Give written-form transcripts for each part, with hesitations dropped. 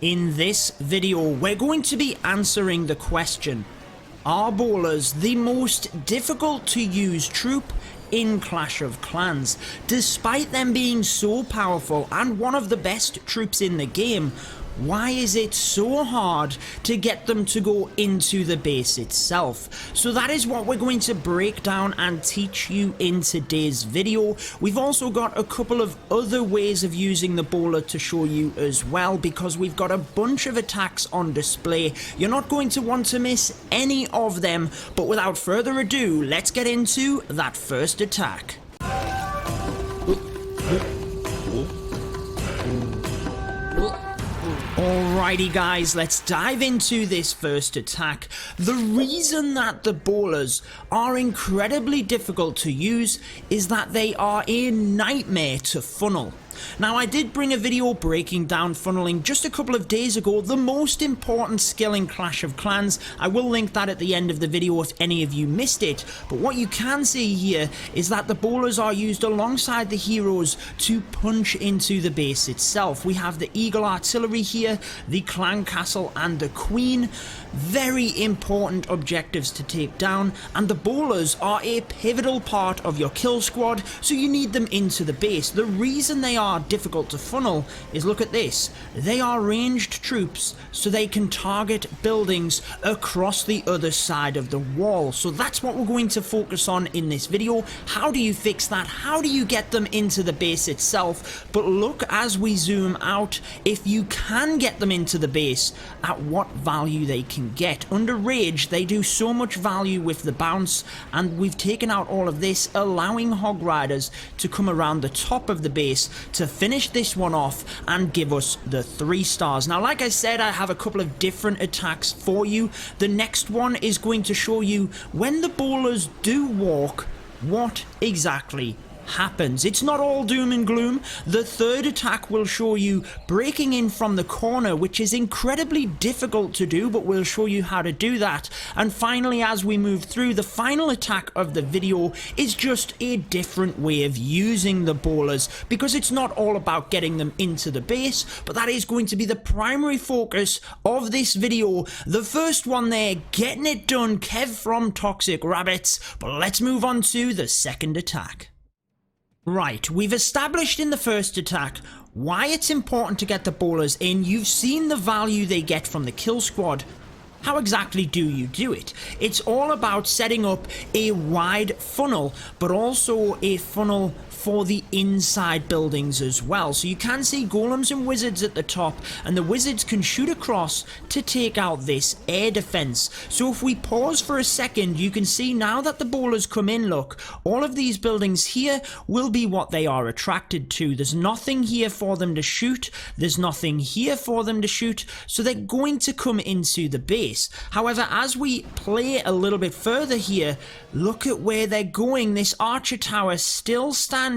In this video, we're going to be answering the question, are ballers the most difficult to use troop in Clash of Clans? Despite them being so powerful and one of the best troops in the game, why is it so hard to get them to go into the base itself? So that is what we're going to break down and teach you in today's video. We've also got a couple of other ways of using the bowler to show you as well, because we've got a bunch of attacks on display. You're not going to want to miss any of them, but without further ado, let's get into that first attack. Alrighty guys, let's dive into this first attack. The reason that the bowlers are incredibly difficult to use is that they are a nightmare to funnel. Now, I did bring a video breaking down funneling just a couple of days ago, the most important skill in Clash of Clans. I will link that at the end of the video if any of you missed it. But what you can see here is that the bowlers are used alongside the heroes to punch into the base itself. We have the Eagle Artillery here, the Clan Castle and the Queen. Very important objectives to take down, and the bowlers are a pivotal part of your kill squad, so you need them into the base. The reason they are difficult to funnel is, look at this, they are ranged troops, so they can target buildings across the other side of the wall. So that's what we're going to focus on in this video. How do you fix that? How do you get them into the base itself? But look, as we zoom out, if you can get them into the base, at what value they can get. Under Rage, they do so much value with the bounce, and we've taken out all of this, allowing Hog Riders to come around the top of the base to finish this one off and give us the 3 stars. Now, like I said, I have a couple of different attacks for you. The next one is going to show you when the bowlers do walk, what exactly happens. It's not all doom and gloom. The third attack will show you breaking in from the corner, which is incredibly difficult to do, but we'll show you how to do that. And finally, as we move through, the final attack of the video is just a different way of using the bowlers, because it's not all about getting them into the base, but that is going to be the primary focus of this video. The first one there, getting it done, Kev from Toxic Rabbits. But let's move on to the second attack. Right, we've established in the first attack why it's important to get the bowlers in. You've seen the value they get from the kill squad. How exactly do you do it? It's all about setting up a wide funnel, but also a funnel for the inside buildings as well. So you can see golems and wizards at the top, and the wizards can shoot across to take out this air defense. So if we pause for a second, you can see now that the bowlers come in, look, all of these buildings here will be what they are attracted to. There's nothing here for them to shoot. There's nothing here for them to shoot. So they're going to come into the base. However, as we play a little bit further here, look at where they're going. This archer tower still standing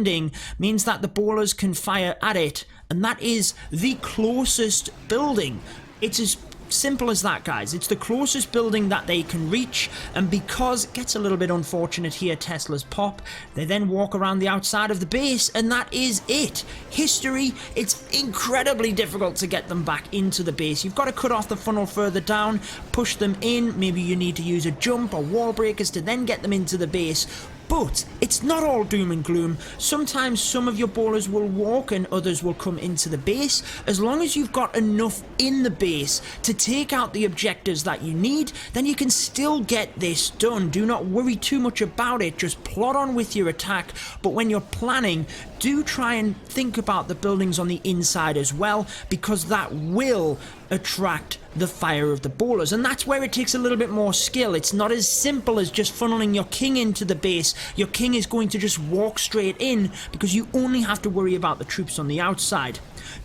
means that the bowlers can fire at it, and that is the closest building. It's as simple as that, guys. It's the closest building that they can reach, and because it gets a little bit unfortunate here, Tesla's pop, they then walk around the outside of the base, and that is it. History. It's incredibly difficult to get them back into the base. You've got to cut off the funnel further down, push them in. Maybe you need to use a jump or wall breakers to then get them into the base. But it's not all doom and gloom. Sometimes some of your bowlers will walk and others will come into the base. As long as you've got enough in the base to take out the objectives that you need, then you can still get this done. Do not worry too much about it. Just plod on with your attack. But when you're planning, do try and think about the buildings on the inside as well, because that will attract the fire of the bowlers, and that's where it takes a little bit more skill. It's not as simple as just funneling your king into the base. Your king is going to just walk straight in, because you only have to worry about the troops on the outside.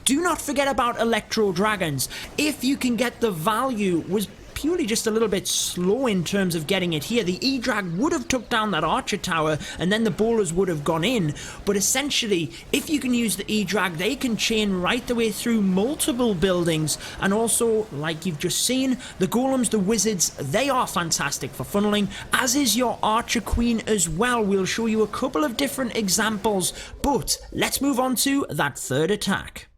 Do not forget about Electro Dragons. If you can get the value, was purely just a little bit slow in terms of getting it here. The E-Drag would have took down that archer tower, and then the bowlers would have gone in. But essentially, if you can use the E-Drag, they can chain right the way through multiple buildings. And also, like you've just seen, the golems, the wizards, they are fantastic for funneling, as is your archer queen as well. We'll show you a couple of different examples, but let's move on to that third attack.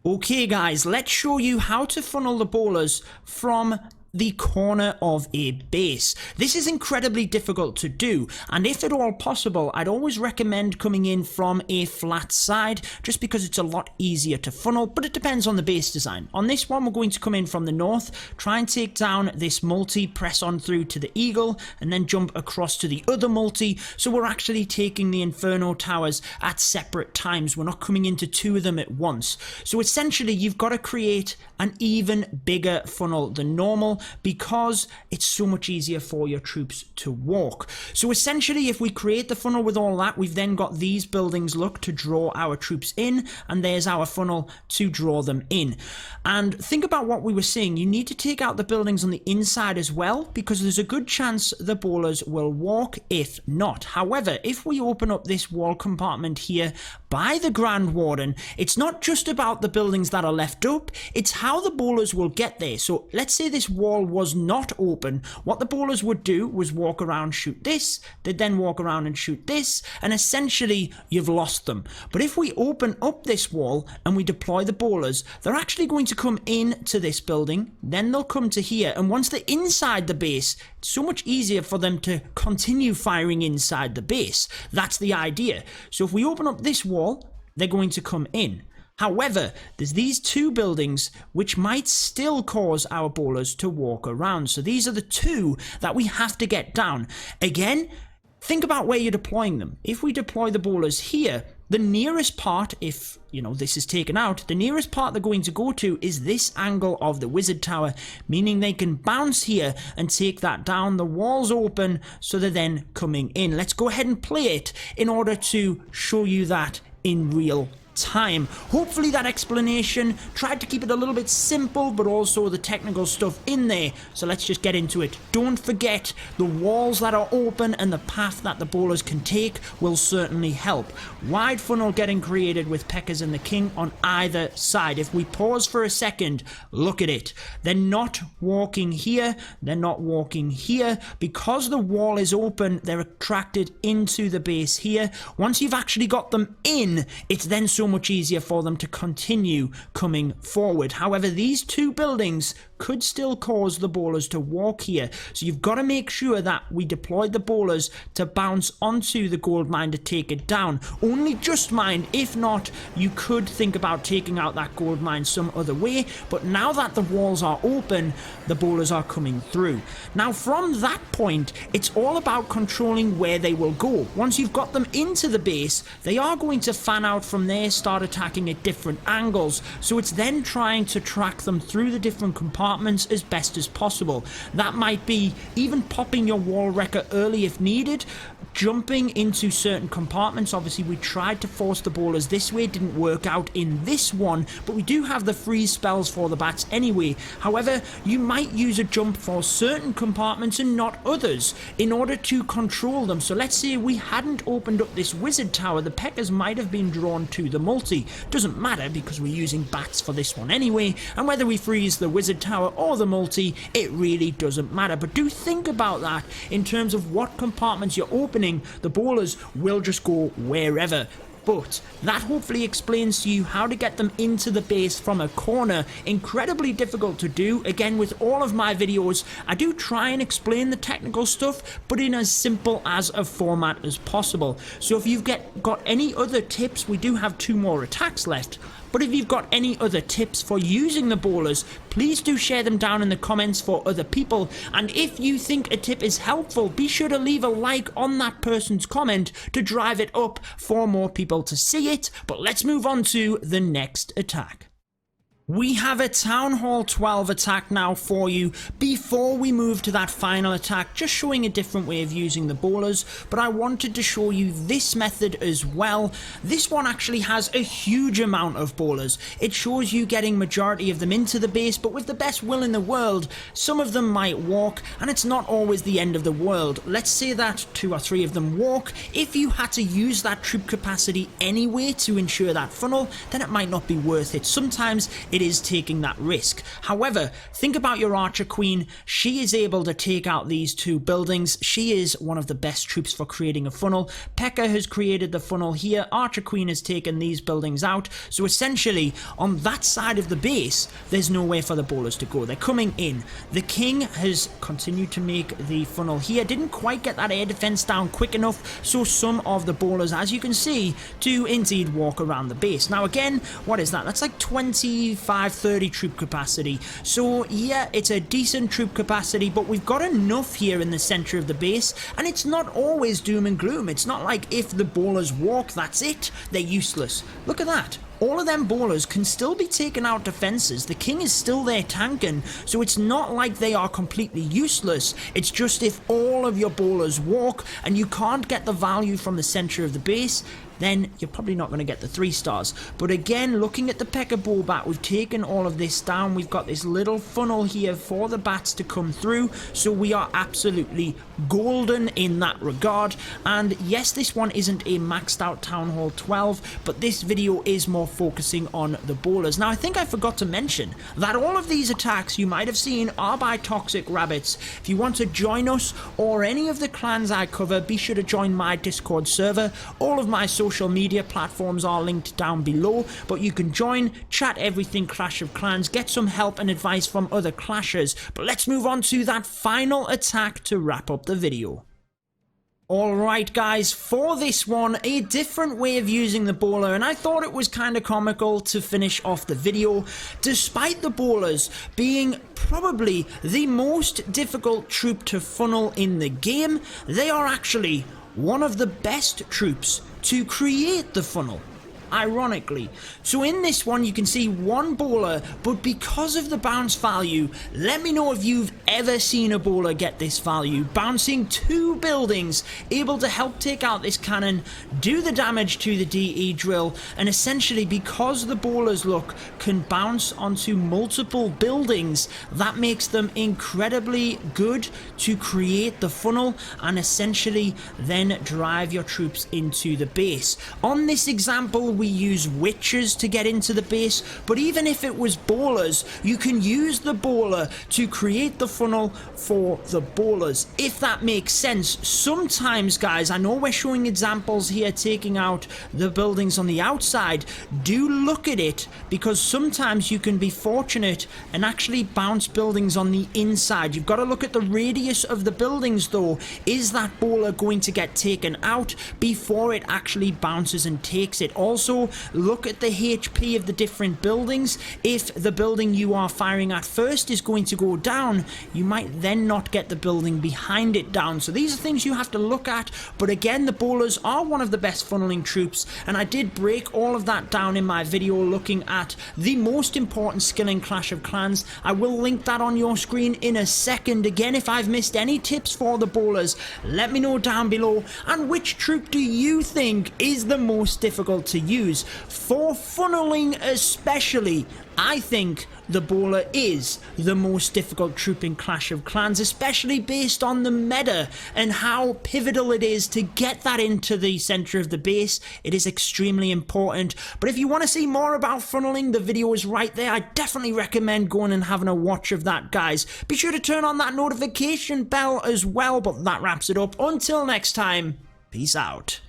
Okay guys, let's show you how to funnel the bowlers from the corner of a base. This is incredibly difficult to do, and if at all possible, I'd always recommend coming in from a flat side, just because it's a lot easier to funnel, but it depends on the base design. On this one, we're going to come in from the north, try and take down this multi, press on through to the eagle, and then jump across to the other multi, so we're actually taking the Inferno towers at separate times. We're not coming into two of them at once. So essentially, you've got to create an even bigger funnel than normal, because it's so much easier for your troops to walk. So essentially, if we create the funnel with all that, we've then got these buildings, look, to draw our troops in, and there's our funnel to draw them in. And think about what we were saying. You need to take out the buildings on the inside as well, because there's a good chance the bowlers will walk if not. However, if we open up this wall compartment here by the Grand Warden, it's not just about the buildings that are left up, it's how the bowlers will get there. So let's say this wall was not open. What the bowlers would do was walk around, shoot this, they'd then walk around and shoot this, and essentially you've lost them. But if we open up this wall and we deploy the bowlers, they're actually going to come in to this building, then they'll come to here, and once they're inside the base, it's so much easier for them to continue firing inside the base. That's the idea. So if we open up this wall, they're going to come in. However, there's these two buildings which might still cause our bowlers to walk around. So these are the two that we have to get down. Again, think about where you're deploying them. If we deploy the bowlers here, the nearest part, if this is taken out, the nearest part they're going to go to is this angle of the wizard tower, meaning they can bounce here and take that down. The wall's open, so they're then coming in. Let's go ahead and play it in order to show you that in real time. Hopefully that explanation tried to keep it a little bit simple, but also the technical stuff in there. So let's just get into it. Don't forget, the walls that are open and the path that the bowlers can take will certainly help. Wide funnel getting created with Peckers and the King on either side. If we pause for a second, look at it. They're not walking here, they're not walking here. Because the wall is open, they're attracted into the base here. Once you've actually got them in, it's then so much easier for them to continue coming forward. However, these two buildings could still cause the bowlers to walk here, so you've got to make sure that we deploy the bowlers to bounce onto the gold mine to take it down. Only just mind, if not, you could think about taking out that gold mine some other way, but now that the walls are open, the bowlers are coming through. Now from that point, it's all about controlling where they will go. Once you've got them into the base, they are going to fan out from there, start attacking at different angles, so it's then trying to track them through the different compartments as best as possible. That might be even popping your wall wrecker early if needed, jumping into certain compartments. Obviously we tried to force the bowlers this way, it didn't work out in this one, but we do have the freeze spells for the bats anyway. However, you might use a jump for certain compartments and not others in order to control them. So let's say we hadn't opened up this wizard tower, the Peckers might have been drawn to the multi. Doesn't matter because we're using bats for this one anyway, and whether we freeze the wizard tower or the multi, it really doesn't matter. But do think about that in terms of what compartments you're opening. The bowlers will just go wherever. But that hopefully explains to you how to get them into the base from a corner. Incredibly difficult to do. Again, with all of my videos, I do try and explain the technical stuff, but in as simple as a format as possible. So if you've got any other tips, we do have 2 more attacks left. But if you've got any other tips for using the bowlers, please do share them down in the comments for other people. And if you think a tip is helpful, be sure to leave a like on that person's comment to drive it up for more people to see it. But let's move on to the next attack. We have a Town Hall 12 attack now for you before we move to that final attack, just showing a different way of using the bowlers, but I wanted to show you this method as well. This one actually has a huge amount of bowlers. It shows you getting majority of them into the base, but with the best will in the world, some of them might walk, and it's not always the end of the world. Let's say that 2 or 3 of them walk. If you had to use that troop capacity anyway to ensure that funnel, then it might not be worth it. Sometimes it is taking that risk. However, think about your Archer Queen. She is able to take out these two buildings. She is one of the best troops for creating a funnel. P.E.K.K.A has created the funnel here. Archer Queen has taken these buildings out. So essentially, on that side of the base, there's nowhere for the bowlers to go. They're coming in. The king has continued to make the funnel here. Didn't quite get that air defense down quick enough, so some of the bowlers, as you can see, do indeed walk around the base. Now again, what is that? That's like 25-30 troop capacity. So yeah, it's a decent troop capacity, but we've got enough here in the center of the base, and it's not always doom and gloom. It's not like if the bowlers walk, that's it, they're useless. Look at that. All of them bowlers can still be taken out defenses. The king is still there tanking, so it's not like they are completely useless. It's just if all of your bowlers walk and you can't get the value from the center of the base, then you're probably not going to get the 3 stars. But again, looking at the P.E.K.K.A ball bat, we've taken all of this down. We've got this little funnel here for the bats to come through, so we are absolutely golden in that regard. And yes, this one isn't a maxed out Town Hall 12, but this video is more focusing on the bowlers. Now, I think I forgot to mention that all of these attacks you might have seen are by Toxic Rabbits. If you want to join us or any of the clans I cover, be sure to join my Discord server. All of my social media platforms are linked down below, but you can join, chat everything Clash of Clans, get some help and advice from other clashers. But let's move on to that final attack to wrap up the video. Alright guys, for this one, a different way of using the bowler, and I thought it was kind of comical to finish off the video. Despite the bowlers being probably the most difficult troop to funnel in the game, they are actually one of the best troops to create the funnel, ironically. So in this one you can see one bowler, but because of the bounce value, let me know if you've ever seen a bowler get this value, bouncing 2 buildings, able to help take out this cannon, do the damage to the DE drill, and essentially because the bowlers can bounce onto multiple buildings, that makes them incredibly good to create the funnel and essentially then drive your troops into the base. On this example, we use witches to get into the base, but even if it was bowlers, you can use the bowler to create the funnel for the bowlers, if that makes sense. Sometimes, guys, I know we're showing examples here taking out the buildings on the outside. Do look at it, because sometimes you can be fortunate and actually bounce buildings on the inside. You've got to look at the radius of the buildings though. Is that bowler going to get taken out before it actually bounces and takes it? Also, look at the HP of the different buildings. If the building you are firing at first is going to go down, you might then not get the building behind it down. So these are things you have to look at. But again, the bowlers are one of the best funneling troops, and I did break all of that down in my video looking at the most important skill in Clash of Clans. I will link that on your screen in a second. Again, if I've missed any tips for the bowlers, let me know down below. And which troop do you think is the most difficult to use? For funneling especially, I think the bowler is the most difficult troop in Clash of Clans, especially based on the meta and how pivotal it is to get that into the center of the base. It is extremely important. But if you want to see more about funneling, the video is right there. I definitely recommend going and having a watch of that, guys. Be sure to turn on that notification bell as well. But that wraps it up. Until next time, peace out.